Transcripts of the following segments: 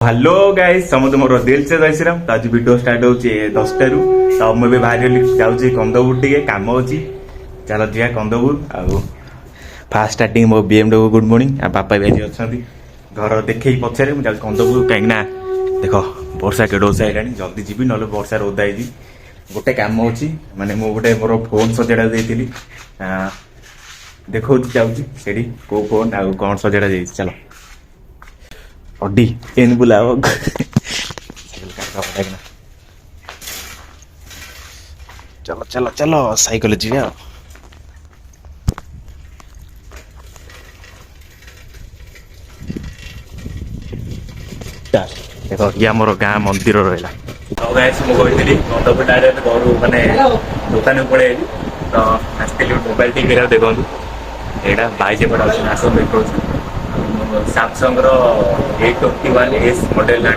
hello guys समझ मोर दिल से जय श्रीराम तो आज वीडियो स्टार्ट हो 10 रु तो मुझे बाहर जाऊँगी कंदपुर टे कम अच्छी चलो जा कंदपुर आउ फास्ट स्टार्टिंग मो BMW गुड मॉर्निंग आ बापा भी आज अच्छा घर देखे पचारे मुझे कंदपुर कहीं देख वर्षा केड़ो सारा जल्दी जी ना वर्षा ओदा गोटे कम अच्छी माने मु गोटे मोर फोन सजाड़ा देती देखा जाऊँगी कौ फोन आउ कौन सजाड़ा जाइए चलो अड्डी एन बुलाओ चलो चलो चलो साइकिल जी देख ये मोर गाँ मंदिर रहा तो गाइस मुझे कंदपुर डायरेक्ट घर मानने दुकान को पलि तो आसती मोबाइल टी देखो यहाँ भाई जे आस देखो सैमसंग A21s मॉडल ना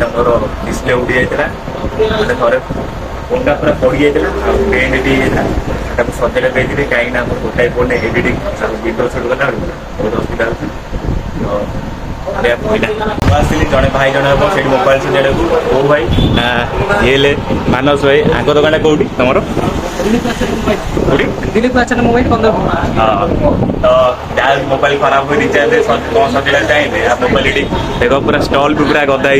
मोर डिस्प्ले उड़ी जाता मैंने थे फोन पूरा पड़ी जाता पेन सजेला देती कहीं गोटाए फोन एडिटिंग वीडियो सुट कला बहुत असुविधा आसली जड़े भाई जन से मोबाइल सजाड़ा को भाई ये मानस भाई आग दुकान कौटी तुम तो मोबाइल खराब हुई रिचार्ज कौन सजा चाहिए मोबाइल देख पूरा स्टल भी पूरा गदा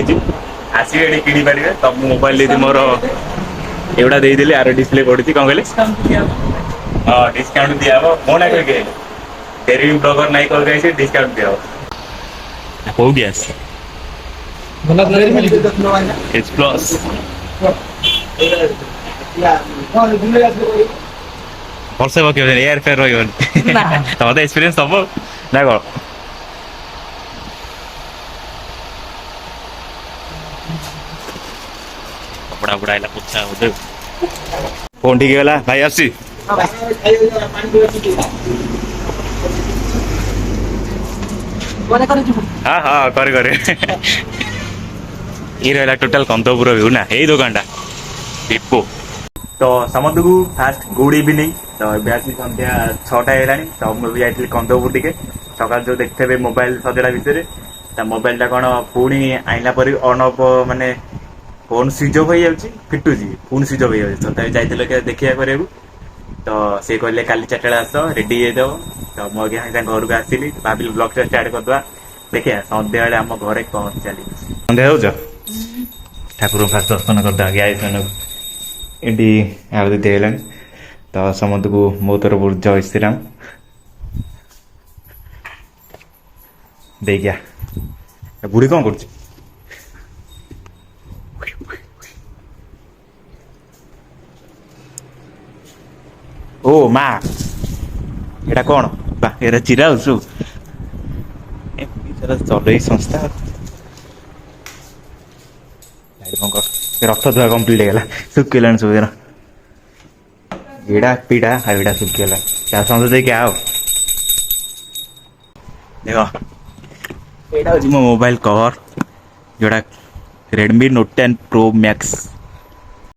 आसवे कि पारे तब मोबाइल दे मोर एगुड़ा देदेली आर डिस्प्ले पड़ी कौन कहले हाँ डिस्काउंट दिया मो ना कह डेरी ब्लगर नाई कर डिस्काउंट दिया कौ गैस H प्लस वर्षे पक एयर फेयर रही तुम तो एक्सपीरियंस हम ना कौन कपड़ा बुड़ा पोछा फोन ठीक है भाई आसी हाँ हाँ करे करे ये रहा टोटाल कंदपुर व्यू ना यही दुकान विपो तो समस्त को फास्ट गुड इवनिंग तो ये आसी सन्ध्या 6टा है तो मुझे जाइए कंदपुर टे सकाल जो देखते मोबाइल सजड़ा विषय तो मोबाइल कौन पुणी आईला पर ऑन ऑफ माने फोन स्विच ऑफ हो जाऊँगी फिटुची पुणी स्विच ऑफ हो जाए जाइए देखिया करा तो सी कहले काली 4टा आस रेडी हो तो मुझे घर को आसली भाविल ब्लॉग स्टार्ट करदे देखिए सन्ध्या बेले आम घरे कौन चली सन्ध्या हो ठाकुर फास्ट दर्शन करदे गाइस ये आरती दिला तो समस्त को मो तरफ जय श्रीराम देखिया बुढ़ी कौन कर ओ माँ एटा कौन ये चिरा चल संस्था रथ धुआ कम्प्लीट होगा सुखिला सब एड़ा पीड़ा एड़ा सुखिला क्या समझ दे क्या देख यहाँ हूँ मो मोबाइल कवर जोड़ा Redmi Note 10 Pro Max